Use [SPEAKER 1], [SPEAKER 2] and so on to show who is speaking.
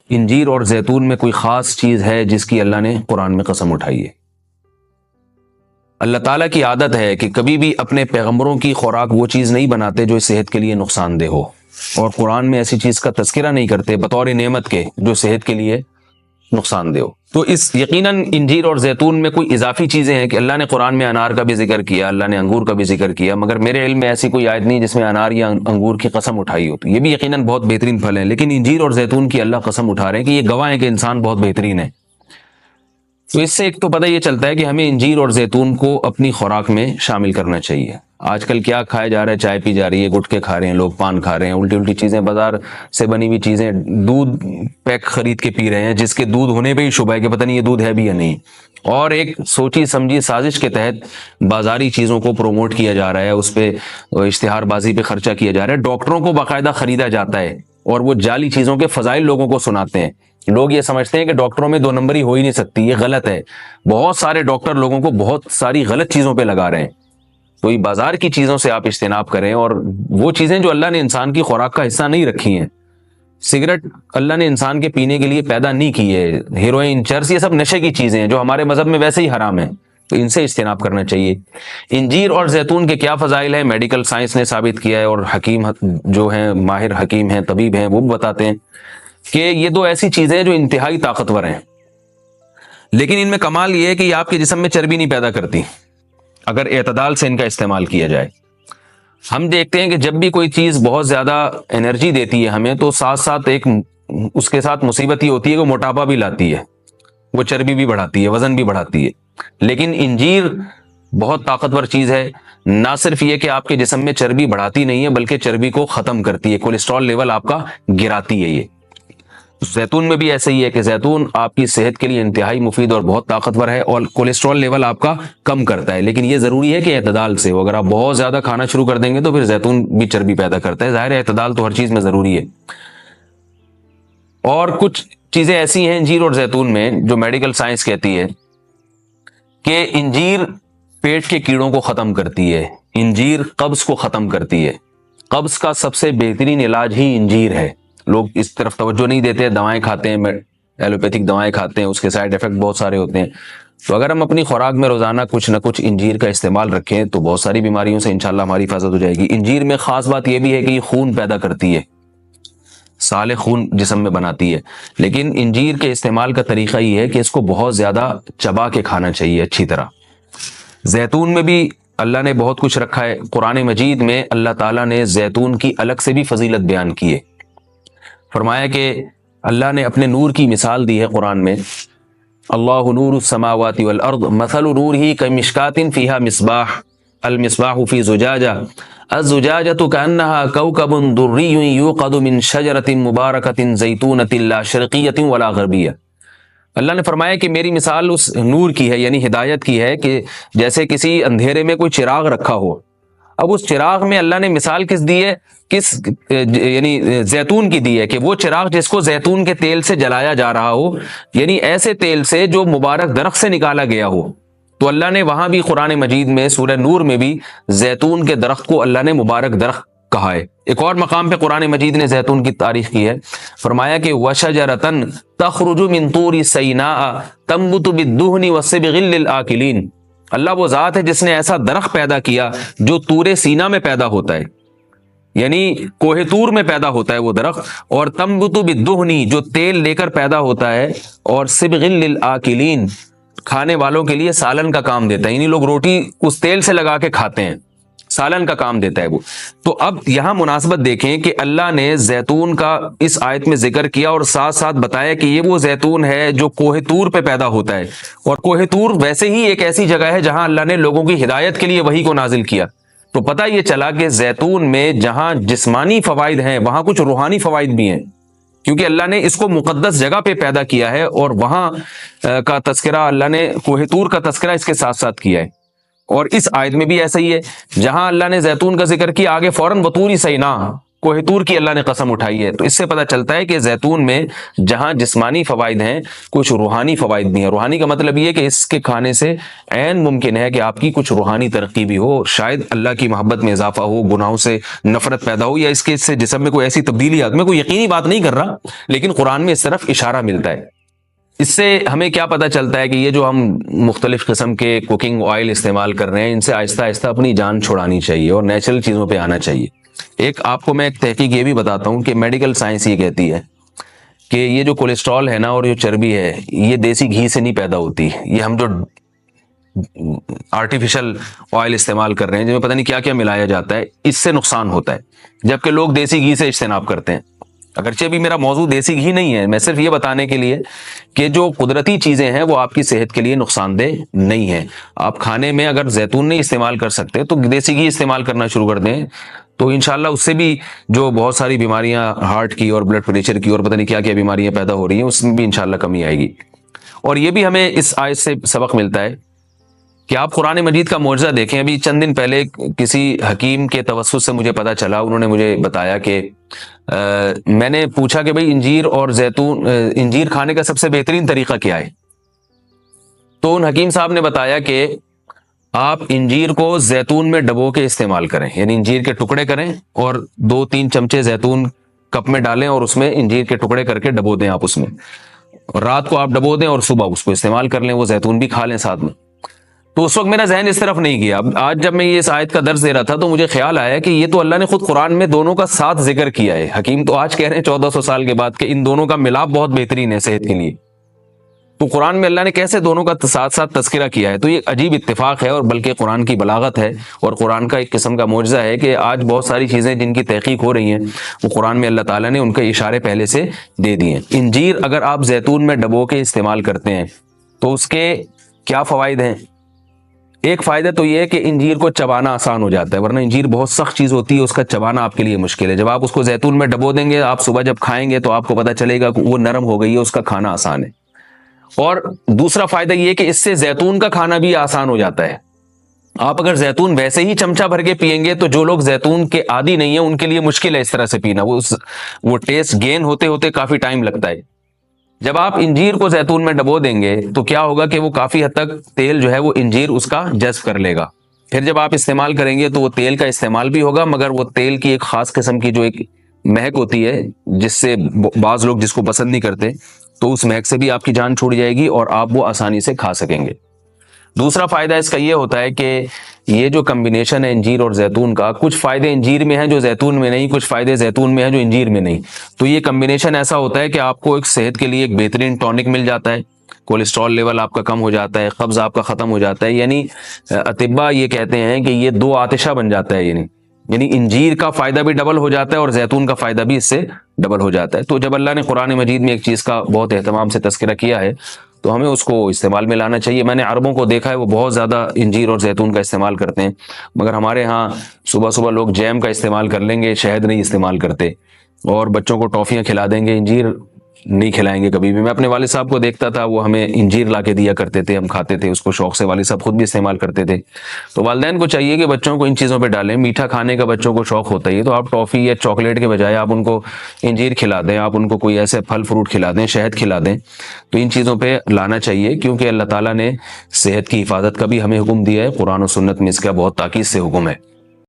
[SPEAKER 1] انجیر اور زیتون میں کوئی خاص چیز ہے جس کی اللہ نے قرآن میں قسم اٹھائی ہے؟ اللہ تعالیٰ کی عادت ہے کہ کبھی بھی اپنے پیغمبروں کی خوراک وہ چیز نہیں بناتے جو صحت کے لیے نقصان دہ ہو، اور قرآن میں ایسی چیز کا تذکرہ نہیں کرتے بطور نعمت کے جو صحت کے لیے نقصان دہ ہو۔ تو اس یقیناً انجیر اور زیتون میں کوئی اضافی چیزیں ہیں کہ اللہ نے قرآن میں انار کا بھی ذکر کیا، اللہ نے انگور کا بھی ذکر کیا، مگر میرے علم میں ایسی کوئی آیت نہیں جس میں انار یا انگور کی قسم اٹھائی ہو۔ تو یہ بھی یقیناً بہت بہترین پھل ہیں، لیکن انجیر اور زیتون کی اللہ قسم اٹھا رہے ہیں کہ یہ گواہ ہیں کہ انسان بہت بہترین ہے۔ تو اس سے ایک تو پتہ یہ چلتا ہے کہ ہمیں انجیر اور زیتون کو اپنی خوراک میں شامل کرنا چاہیے۔ آج کل کیا کھایا جا رہا ہے؟ چائے پی جا رہی ہے، گٹکے کھا رہے ہیں لوگ، پان کھا رہے ہیں، الٹی الٹی چیزیں، بازار سے بنی ہوئی چیزیں، دودھ پیک خرید کے پی رہے ہیں جس کے دودھ ہونے پہ ہی شبہ ہے کہ پتہ نہیں یہ دودھ ہے بھی یا نہیں، اور ایک سوچی سمجھی سازش کے تحت بازاری چیزوں کو پروموٹ کیا جا رہا ہے، اس پہ اشتہار بازی پہ خرچہ کیا جا رہا ہے، ڈاکٹروں کو باقاعدہ خریدا جاتا ہے اور وہ جعلی چیزوں کے فضائل لوگوں کو سناتے ہیں۔ لوگ یہ سمجھتے ہیں کہ ڈاکٹروں میں دو نمبری ہو ہی نہیں سکتی، یہ غلط ہے۔ بہت سارے ڈاکٹر لوگوں کو بہت ساری غلط چیزوں پہ لگا رہے ہیں۔ تو یہ بازار کی چیزوں سے آپ اجتناب کریں، اور وہ چیزیں جو اللہ نے انسان کی خوراک کا حصہ نہیں رکھی ہیں، سگریٹ اللہ نے انسان کے پینے کے لیے پیدا نہیں کی ہے، ہیروئن، چرس، یہ سب نشے کی چیزیں ہیں جو ہمارے مذہب میں ویسے ہی حرام ہیں، تو ان سے اجتناب کرنا چاہیے۔ انجیر اور زیتون کے کیا فضائل ہیں؟ میڈیکل سائنس نے ثابت کیا ہے، اور حکیم جو ہیں، ماہر حکیم ہیں، طبیب ہیں، وہ بھی بتاتے ہیں کہ یہ دو ایسی چیزیں جو انتہائی طاقتور ہیں، لیکن ان میں کمال یہ ہے کہ یہ آپ کے جسم میں چربی نہیں پیدا کرتی اگر اعتدال سے ان کا استعمال کیا جائے۔ ہم دیکھتے ہیں کہ جب بھی کوئی چیز بہت زیادہ انرجی دیتی ہے ہمیں، تو ساتھ ساتھ ایک اس کے ساتھ مصیبت یہ ہوتی ہے کہ وہ موٹاپا بھی لاتی ہے، وہ چربی بھی بڑھاتی ہے، وزن بھی بڑھاتی ہے۔ لیکن انجیر بہت طاقتور چیز ہے، نہ صرف یہ کہ آپ کے جسم میں چربی بڑھاتی نہیں ہے بلکہ چربی کو ختم کرتی ہے، کولیسٹرول لیول آپ کا گراتی ہے۔ یہ زیتون میں بھی ایسا ہی ہے کہ زیتون آپ کی صحت کے لیے انتہائی مفید اور بہت طاقتور ہے، اور کولیسٹرول لیول آپ کا کم کرتا ہے، لیکن یہ ضروری ہے کہ اعتدال سے ہو۔ اگر آپ بہت زیادہ کھانا شروع کر دیں گے تو پھر زیتون بھی چربی پیدا کرتا ہے، ظاہر ہے اعتدال تو ہر چیز میں ضروری ہے۔ اور کچھ چیزیں ایسی ہیں انجیر اور زیتون میں جو میڈیکل سائنس کہتی ہے کہ انجیر پیٹ کے کیڑوں کو ختم کرتی ہے، انجیر قبض کو ختم کرتی ہے، قبض کا سب سے بہترین علاج ہی انجیر ہے۔ لوگ اس طرف توجہ نہیں دیتے، دوائیں کھاتے ہیں، ایلوپیتھک دوائیں کھاتے ہیں، اس کے سائیڈ ایفیکٹ بہت سارے ہوتے ہیں۔ تو اگر ہم اپنی خوراک میں روزانہ کچھ نہ کچھ انجیر کا استعمال رکھیں تو بہت ساری بیماریوں سے انشاءاللہ ہماری حفاظت ہو جائے گی۔ انجیر میں خاص بات یہ بھی ہے کہ یہ خون پیدا کرتی ہے، صالح خون جسم میں بناتی ہے، لیکن انجیر کے استعمال کا طریقہ یہ ہے کہ اس کو بہت زیادہ چبا کے کھانا چاہیے اچھی طرح۔ زیتون میں بھی اللہ نے بہت کچھ رکھا ہے، قرآن مجید میں اللہ تعالیٰ نے زیتون کی الگ سے بھی فضیلت بیان کی ہے۔ فرمایا کہ اللہ نے اپنے نور کی مثال دی ہے قرآن میں، اللہ نور السماوات والارض مثل نورہ کمشکاۃ فیہا مصباح المصباح فی زجاجہ الزجاجۃ کأنہا کوکب دری یوقد من شجرۃ مبارکۃ زیتونۃ لا شرقیۃ ولا غربیہ۔ اللہ نے فرمایا کہ میری مثال اس نور کی ہے، یعنی ہدایت کی ہے، کہ جیسے کسی اندھیرے میں کوئی چراغ رکھا ہو۔ اب اس چراغ میں اللہ نے مثال کس دی ہے؟ یعنی زیتون کی دی ہے، کہ وہ چراغ جس کو زیتون کے تیل سے جلایا جا رہا ہو، یعنی ایسے تیل سے جو مبارک درخت سے نکالا گیا ہو۔ تو اللہ نے وہاں بھی قرآن مجید میں سورہ نور میں بھی زیتون کے درخت کو اللہ نے مبارک درخت کہا ہے۔ ایک اور مقام پہ قرآن مجید نے زیتون کی تعریف کی ہے، فرمایا کہ وَشَجَرَةً تَخْرُجُ مِن طُورِ سَيْنَاءَ تَنبُتُ بِالدُّهْنِ وَالصِّبْغِ لِلْآكِلِينَ۔ اللہ وہ ذات ہے جس نے ایسا درخت پیدا کیا جو طور سینا میں پیدا ہوتا ہے، یعنی کوہ طور میں پیدا ہوتا ہے وہ درخت، اور تنبت بالدہن جو تیل لے کر پیدا ہوتا ہے، اور صبغ للآکلین کھانے والوں کے لیے سالن کا کام دیتا ہے، یعنی لوگ روٹی اس تیل سے لگا کے کھاتے ہیں، سالن کا کام دیتا ہے وہ۔ تو اب یہاں مناسبت دیکھیں کہ اللہ نے زیتون کا اس آیت میں ذکر کیا اور ساتھ ساتھ بتایا کہ یہ وہ زیتون ہے جو کوہ طور پہ پیدا ہوتا ہے، اور کوہ طور ویسے ہی ایک ایسی جگہ ہے جہاں اللہ نے لوگوں کی ہدایت کے لیے وحی کو نازل کیا۔ تو پتہ یہ چلا کہ زیتون میں جہاں جسمانی فوائد ہیں وہاں کچھ روحانی فوائد بھی ہیں، کیونکہ اللہ نے اس کو مقدس جگہ پہ پیدا کیا ہے، اور وہاں کا تذکرہ اللہ نے کوہ طور کا تذکرہ اس کے ساتھ ساتھ کیا ہے۔ اور اس آیت میں بھی ایسا ہی ہے، جہاں اللہ نے زیتون کا ذکر کیا آگے فوراً بطور سینا کوہ طور کی اللہ نے قسم اٹھائی ہے۔ تو اس سے پتہ چلتا ہے کہ زیتون میں جہاں جسمانی فوائد ہیں، کچھ روحانی فوائد بھی ہیں۔ روحانی کا مطلب یہ ہے کہ اس کے کھانے سے عین ممکن ہے کہ آپ کی کچھ روحانی ترقی بھی ہو، شاید اللہ کی محبت میں اضافہ ہو، گناہوں سے نفرت پیدا ہو، یا اس کے سے جسم میں کوئی ایسی تبدیلی آ۔ میں کوئی یقینی بات نہیں کر رہا، لیکن قرآن میں اس طرف اشارہ ملتا ہے۔ اس سے ہمیں کیا پتہ چلتا ہے کہ یہ جو ہم مختلف قسم کے کوکنگ آئل استعمال کر رہے ہیں، ان سے آہستہ آہستہ اپنی جان چھڑانی چاہیے اور نیچرل چیزوں پہ آنا چاہیے۔ ایک آپ کو میں ایک تحقیق یہ بھی بتاتا ہوں کہ میڈیکل سائنس یہ کہتی ہے کہ یہ جو کولیسٹرول ہے نا اور جو چربی ہے، یہ دیسی گھی سے نہیں پیدا ہوتی، یہ ہم جو آرٹیفیشل آئل استعمال کر رہے ہیں جن میں پتہ نہیں کیا کیا ملایا جاتا ہے، اس سے نقصان ہوتا ہے، جبکہ لوگ دیسی گھی سے اجتناب کرتے ہیں۔ اگرچہ بھی میرا موضوع دیسی گھی نہیں ہے، میں صرف یہ بتانے کے لیے کہ جو قدرتی چیزیں ہیں وہ آپ کی صحت کے لیے نقصان دہ نہیں ہیں۔ آپ کھانے میں اگر زیتون نہیں استعمال کر سکتے تو دیسی گھی استعمال کرنا شروع کر دیں، تو انشاءاللہ اس سے بھی جو بہت ساری بیماریاں ہارٹ کی اور بلڈ پریشر کی اور پتہ نہیں کیا کیا بیماریاں پیدا ہو رہی ہیں، اس میں بھی انشاءاللہ کمی آئے گی۔ اور یہ بھی ہمیں اس آیت سے سبق ملتا ہے کہ آپ قرآن مجید کا معجزہ دیکھیں۔ ابھی چند دن پہلے کسی حکیم کے توسط سے مجھے پتہ چلا، انہوں نے مجھے بتایا کہ میں نے پوچھا کہ بھئی انجیر اور زیتون، انجیر کھانے کا سب سے بہترین طریقہ کیا ہے؟ تو ان حکیم صاحب نے بتایا کہ آپ انجیر کو زیتون میں ڈبو کے استعمال کریں، یعنی انجیر کے ٹکڑے کریں اور 2-3 چمچے زیتون کپ میں ڈالیں اور اس میں انجیر کے ٹکڑے کر کے ڈبو دیں آپ اس میں، اور رات کو آپ ڈبو دیں اور صبح اس کو استعمال کر لیں، وہ زیتون بھی کھا لیں ساتھ میں۔ تو اس وقت میرا ذہن اس طرف نہیں گیا۔ آج جب میں یہ اس آیت کا درس دے رہا تھا تو مجھے خیال آیا کہ یہ تو اللہ نے خود قرآن میں دونوں کا ساتھ ذکر کیا ہے۔ حکیم تو آج کہہ رہے ہیں 1400 سال کے بعد کہ ان دونوں کا ملاپ بہت بہترین ہے صحت کے لیے، تو قرآن میں اللہ نے کیسے دونوں کا ساتھ ساتھ تذکرہ کیا ہے؟ تو یہ عجیب اتفاق ہے، اور بلکہ قرآن کی بلاغت ہے اور قرآن کا ایک قسم کا معجزہ ہے کہ آج بہت ساری چیزیں جن کی تحقیق ہو رہی ہیں وہ قرآن میں اللہ تعالیٰ نے ان کے اشارے پہلے سے دے دیے ہیں۔ انجیر اگر آپ زیتون میں ڈبو کے استعمال کرتے ہیں تو اس کے کیا فوائد ہیں؟ ایک فائدہ تو یہ ہے کہ انجیر کو چبانا آسان ہو جاتا ہے، ورنہ انجیر بہت سخت چیز ہوتی ہے، اس کا چبانا آپ کے لیے مشکل ہے۔ جب آپ اس کو زیتون میں ڈبو دیں گے، آپ صبح جب کھائیں گے تو آپ کو پتہ چلے گا کہ وہ نرم ہو گئی ہے، اس کا کھانا آسان ہے۔ اور دوسرا فائدہ یہ کہ اس سے زیتون کا کھانا بھی آسان ہو جاتا ہے۔ آپ اگر زیتون ویسے ہی چمچہ بھر کے پئیں گے تو جو لوگ زیتون کے عادی نہیں ہیں ان کے لیے مشکل ہے اس طرح سے پینا، وہ ٹیسٹ گین ہوتے ہوتے کافی ٹائم لگتا ہے۔ جب آپ انجیر کو زیتون میں ڈبو دیں گے تو کیا ہوگا کہ وہ کافی حد تک تیل جو ہے وہ انجیر اس کا جذب کر لے گا، پھر جب آپ استعمال کریں گے تو وہ تیل کا استعمال بھی ہوگا، مگر وہ تیل کی ایک خاص قسم کی جو ایک مہک ہوتی ہے جس سے بعض لوگ جس کو پسند نہیں کرتے، تو اس مہک سے بھی آپ کی جان چھوٹ جائے گی اور آپ وہ آسانی سے کھا سکیں گے۔ دوسرا فائدہ اس کا یہ ہوتا ہے کہ یہ جو کمبینیشن ہے انجیر اور زیتون کا، کچھ فائدے انجیر میں ہیں جو زیتون میں نہیں، کچھ فائدے زیتون میں ہیں جو انجیر میں نہیں، تو یہ کمبینیشن ایسا ہوتا ہے کہ آپ کو ایک صحت کے لیے ایک بہترین ٹونک مل جاتا ہے، کولیسٹرول لیول آپ کا کم ہو جاتا ہے، قبض آپ کا ختم ہو جاتا ہے، یعنی اطباء یہ کہتے ہیں کہ یہ 2 آتشہ بن جاتا ہے، یعنی انجیر کا فائدہ بھی ڈبل ہو جاتا ہے اور زیتون کا فائدہ بھی اس سے ڈبل ہو جاتا ہے۔ تو جب اللہ نے قرآن مجید میں ایک چیز کا بہت اہتمام سے تذکرہ کیا ہے تو ہمیں اس کو استعمال میں لانا چاہیے۔ میں نے عربوں کو دیکھا ہے وہ بہت زیادہ انجیر اور زیتون کا استعمال کرتے ہیں، مگر ہمارے ہاں صبح صبح لوگ جیم کا استعمال کر لیں گے، شہد نہیں استعمال کرتے، اور بچوں کو ٹافیاں کھلا دیں گے، انجیر نہیں کھلائیں گے کبھی بھی۔ میں اپنے والد صاحب کو دیکھتا تھا، وہ ہمیں انجیر لا کے دیا کرتے تھے، ہم کھاتے تھے اس کو شوق سے، والد صاحب خود بھی استعمال کرتے تھے۔ تو والدین کو چاہیے کہ بچوں کو ان چیزوں پہ ڈالیں، میٹھا کھانے کا بچوں کو شوق ہوتا ہے تو آپ ٹافی یا چاکلیٹ کے بجائے آپ ان کو انجیر کھلا دیں، آپ ان کو کوئی ایسے پھل فروٹ کھلا دیں، شہد کھلا دیں، تو ان چیزوں پہ لانا چاہیے، کیونکہ اللہ تعالیٰ نے صحت کی حفاظت کا بھی ہمیں حکم دیا ہے، قرآن و سنت میں اس کا بہت تاکید سے حکم ہے۔